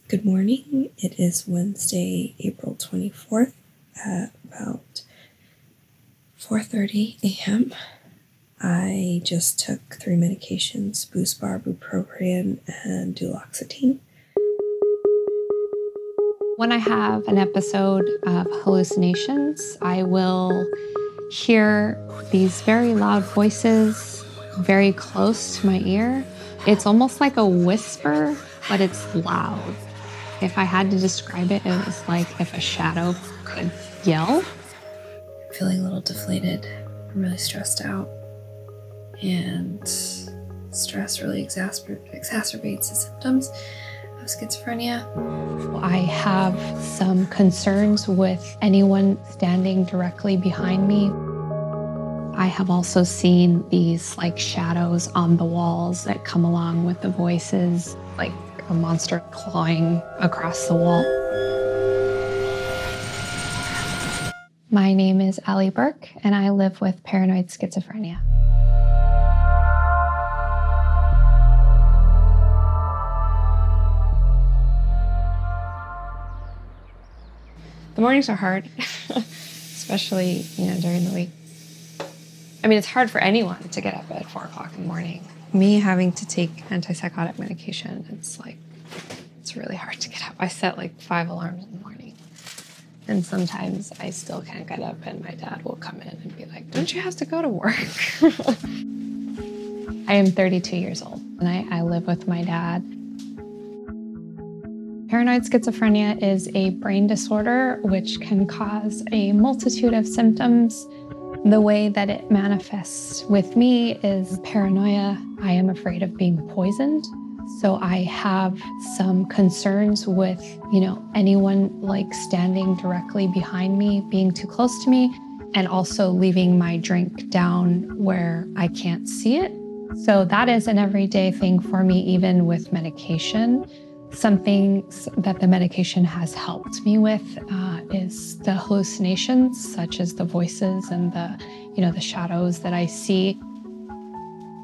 Good morning. It is Wednesday, April 24th at about 4:30 a.m. I just took 3 medications, Buspar, bupropion, and duloxetine. When I have an episode of hallucinations, I will hear these very loud voices very close to my ear. It's almost like a whisper, but it's loud. If I had to describe it, it was like if a shadow could yell. I'm feeling a little deflated. I'm really stressed out. And stress really exacerbates the symptoms of schizophrenia. I have some concerns with anyone standing directly behind me. I have also seen these shadows on the walls that come along with the voices, like a monster clawing across the wall. My name is Allie Burke, and I live with paranoid schizophrenia. The mornings are hard, especially, during the week. I mean, it's hard for anyone to get up at 4 o'clock in the morning. Me having to take antipsychotic medication, it's really hard to get up. I set 5 alarms in the morning. And sometimes I still can't get up, and my dad will come in and be like, "Don't you have to go to work?" I am 32 years old, and I live with my dad. Paranoid schizophrenia is a brain disorder which can cause a multitude of symptoms. The way that it manifests with me is paranoia. I am afraid of being poisoned. So I have some concerns with, anyone standing directly behind me, being too close to me, and also leaving my drink down where I can't see it. So that is an everyday thing for me, even with medication. Some things that the medication has helped me with is the hallucinations, such as the voices and the shadows that I see.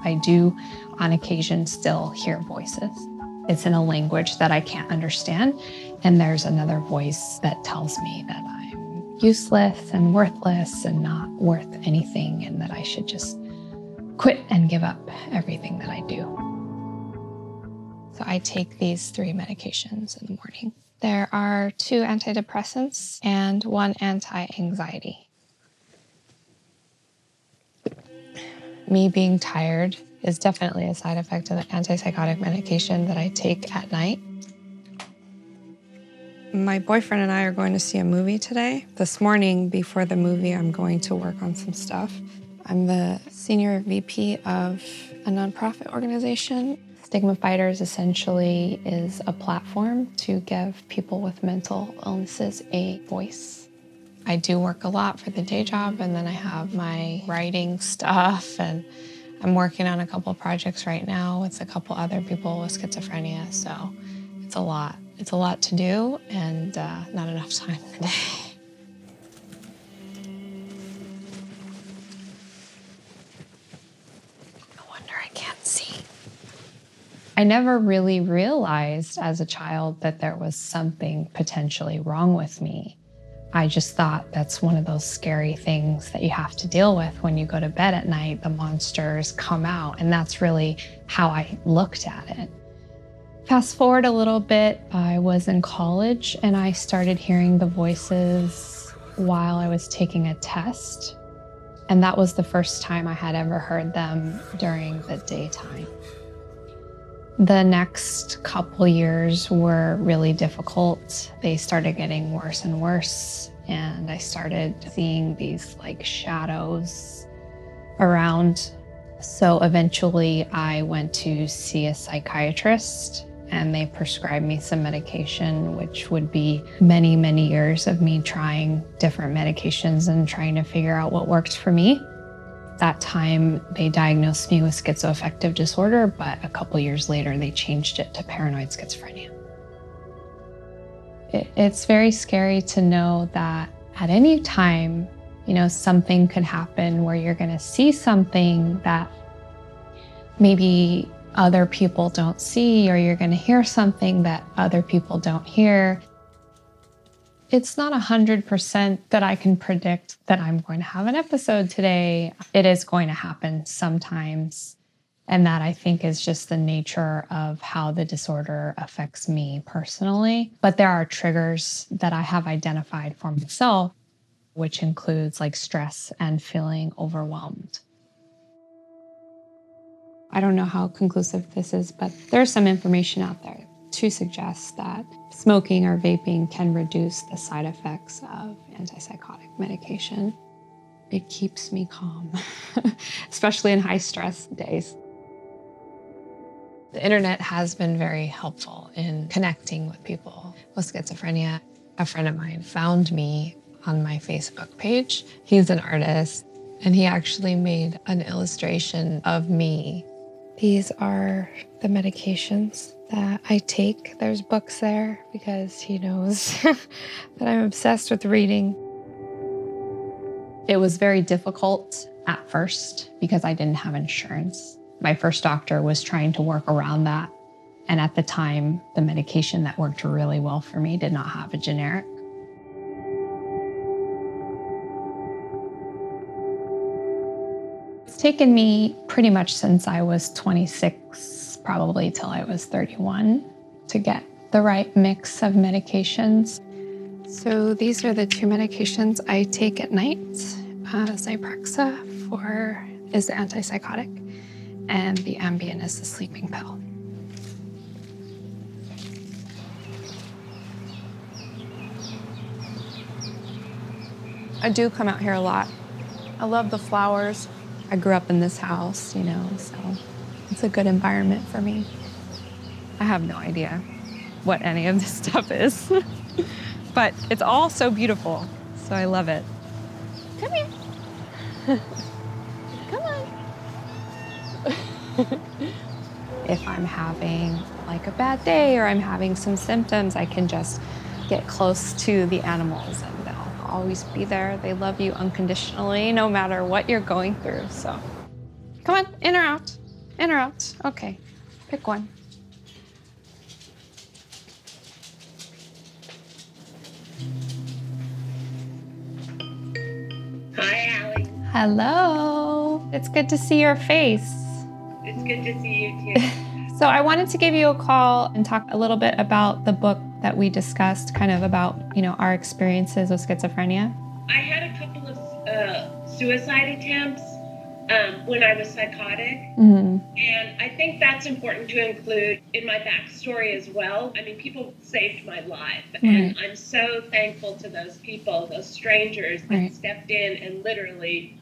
I do, on occasion, still hear voices. It's in a language that I can't understand, and there's another voice that tells me that I'm useless and worthless and not worth anything, and that I should just quit and give up everything that I do. So I take these 3 medications in the morning. There are 2 antidepressants and 1 anti-anxiety. Me being tired is definitely a side effect of the antipsychotic medication that I take at night. My boyfriend and I are going to see a movie today. This morning, before the movie, I'm going to work on some stuff. I'm the senior VP of a nonprofit organization. Stigma Fighters essentially is a platform to give people with mental illnesses a voice. I do work a lot for the day job, and then I have my writing stuff, and I'm working on a couple projects right now with a couple other people with schizophrenia, so it's a lot. It's a lot to do, and not enough time in the day. No wonder I can't see. I never really realized as a child that there was something potentially wrong with me. I just thought that's one of those scary things that you have to deal with when you go to bed at night. The monsters come out, and that's really how I looked at it. Fast forward a little bit, I was in college, and I started hearing the voices while I was taking a test. And that was the first time I had ever heard them during the daytime. The next couple years were really difficult. They started getting worse and worse, and I started seeing these shadows around. So eventually I went to see a psychiatrist, and they prescribed me some medication, which would be many, many years of me trying different medications and trying to figure out what worked for me. That time, they diagnosed me with schizoaffective disorder, but a couple years later, they changed it to paranoid schizophrenia. It's very scary to know that at any time, something could happen where you're going to see something that maybe other people don't see, or you're going to hear something that other people don't hear. It's not 100% that I can predict that I'm going to have an episode today. It is going to happen sometimes. And that, I think, is just the nature of how the disorder affects me personally. But there are triggers that I have identified for myself, which includes like stress and feeling overwhelmed. I don't know how conclusive this is, but there's some information out there to suggest that smoking or vaping can reduce the side effects of antipsychotic medication. It keeps me calm, especially in high stress days. The internet has been very helpful in connecting with people with schizophrenia. A friend of mine found me on my Facebook page. He's an artist, and he actually made an illustration of me. These are the medications that I take. There's books there because he knows that I'm obsessed with reading. It was very difficult at first because I didn't have insurance. My first doctor was trying to work around that. And at the time, the medication that worked really well for me did not have a generic. It's taken me pretty much since I was 26, probably till I was 31, to get the right mix of medications. So these are the two medications I take at night. Zyprexa is the antipsychotic, and the Ambien is the sleeping pill. I do come out here a lot. I love the flowers. I grew up in this house, you know, so it's a good environment for me. I have no idea what any of this stuff is, but it's all so beautiful, so I love it. Come here. Come on. If I'm having like a bad day or I'm having some symptoms, I can just get close to the animals and they'll always be there. They love you unconditionally, no matter what you're going through. So come on, in or out? In or out? Okay, pick one. Hi, Allie. Hello. It's good to see your face. It's good to see you too. So I wanted to give you a call and talk a little bit about the book that we discussed, kind of about, you know, our experiences with schizophrenia. I had a couple of suicide attempts when I was psychotic. Mm-hmm. And I think that's important to include in my backstory as well. I mean, people saved my life. Right. And I'm so thankful to those people, those strangers that Right. stepped in and literally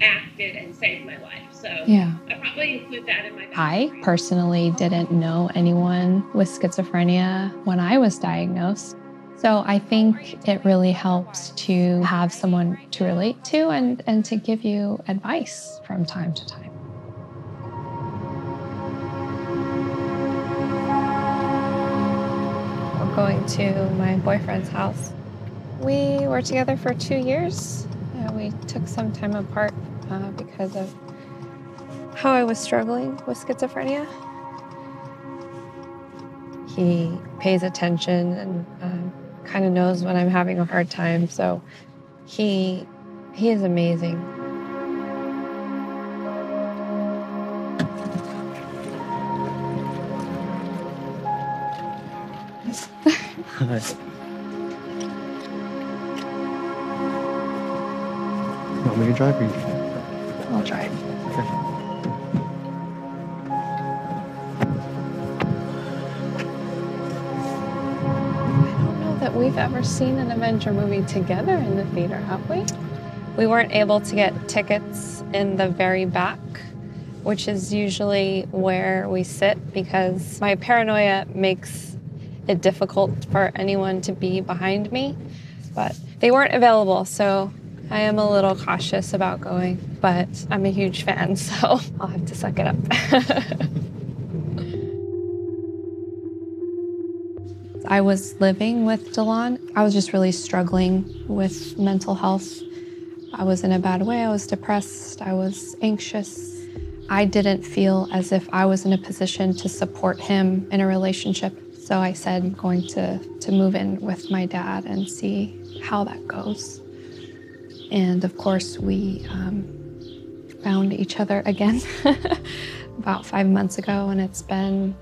acted and saved my life. So Yeah. I probably include that in my backstory. I personally didn't know anyone with schizophrenia when I was diagnosed. So I think it really helps to have someone to relate to and to give you advice from time to time. I'm going to my boyfriend's house. We were together for 2 years. We took some time apart because of how I was struggling with schizophrenia. He pays attention and kind of knows when I'm having a hard time, so he is amazing. Want me to drive or you? I'll drive. Okay. That we've ever seen an Avenger movie together in the theater, have we? We weren't able to get tickets in the very back, which is usually where we sit because my paranoia makes it difficult for anyone to be behind me. But they weren't available, so I am a little cautious about going, but I'm a huge fan, so I'll have to suck it up. I was living with Delon. I was just really struggling with mental health. I was in a bad way. I was depressed. I was anxious. I didn't feel as if I was in a position to support him in a relationship. So I said, I'm going to move in with my dad and see how that goes. And of course, we found each other again about 5 months ago, and it's been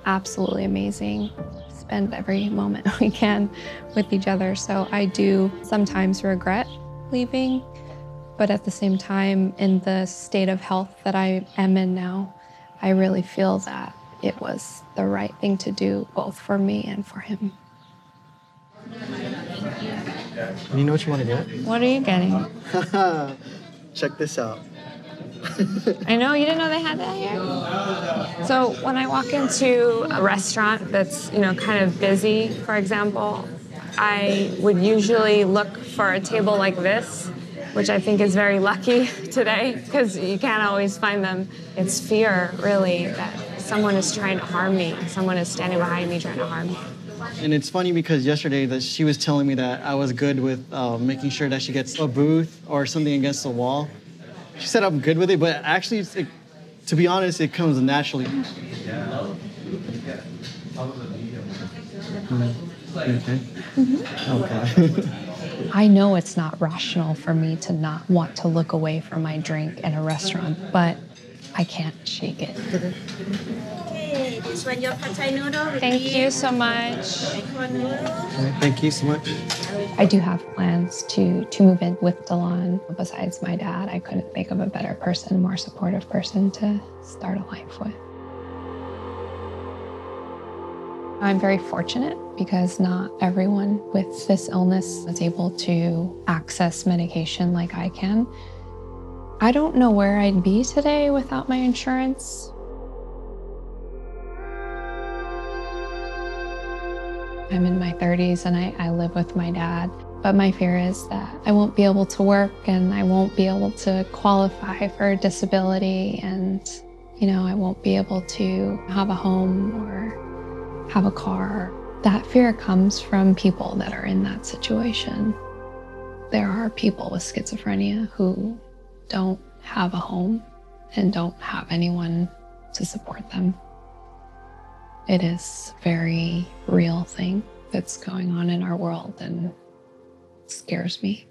absolutely amazing. Spend every moment we can with each other. So I do sometimes regret leaving, but at the same time, in the state of health that I am in now, I really feel that it was the right thing to do, both for me and for him. You know what you want to get? What are you getting? Check this out. I know, you didn't know they had that here? So when I walk into a restaurant that's, kind of busy, for example, I would usually look for a table like this, which I think is very lucky today because you can't always find them. It's fear, really, that someone is trying to harm me. Someone is standing behind me trying to harm me. And it's funny because yesterday that she was telling me that I was good with making sure that she gets a booth or something against the wall. She said I'm good with it, but actually, to be honest, it comes naturally. Okay. Okay. I know it's not rational for me to not want to look away from my drink in a restaurant, but I can't shake it. Okay, this one your pad thai noodle. Thank you so much. Thank you so much. I do have plans to move in with Delon. Besides my dad, I couldn't think of a better person, more supportive person to start a life with. I'm very fortunate because not everyone with this illness is able to access medication like I can. I don't know where I'd be today without my insurance. I'm in my 30s and I live with my dad, but my fear is that I won't be able to work and I won't be able to qualify for disability and, I won't be able to have a home or have a car. That fear comes from people that are in that situation. There are people with schizophrenia who don't have a home and don't have anyone to support them. It is a very real thing that's going on in our world and it scares me.